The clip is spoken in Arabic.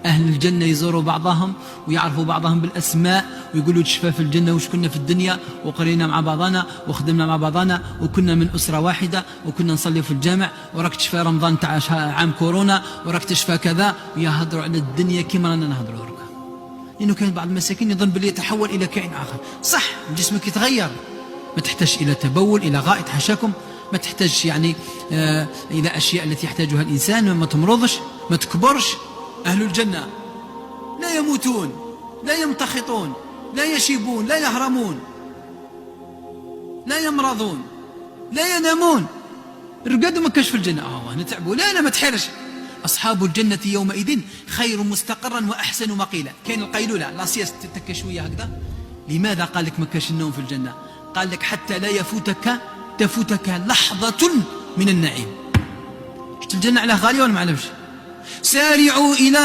أهل الجنة يزوروا بعضهم ويعرفوا بعضهم بالأسماء ويقولوا تشفى في الجنة وش كنا في الدنيا وقرينا مع بعضنا وخدمنا مع بعضنا وكنا من أسرة واحدة وكنا نصلي في الجامع وراك تشفى رمضان تاع عام كورونا وراك تشفى كذا، ويهضروا على الدنيا كما رانا نهضروا هكا. لأنه كان بعض المساكين يظن باللي يتحول إلى كائن آخر. صح جسمك يتغير، ما تحتاج إلى تبول إلى غائط حاشاكم، ما تحتاج يعني إلى أشياء التي يحتاجها الإنسان، ما تمرضش ما تكبرش. أهل الجنة لا يموتون لا يمتخطون لا يشيبون لا يهرمون لا يمرضون لا ينامون. رقدوا ما كاش في الجنة نتعبوا، لا ما تحرش. أصحاب الجنة يومئذ خير مستقرا وأحسن مقيلا. كاين القيلولة لا سياس تتكى شوية هكذا. لماذا قال لك ما كاش النوم في الجنة؟ قال لك حتى لا تفوتك لحظة من النعيم. شفت الجنة على غالية ولا ما علمش؟ سارعوا إلى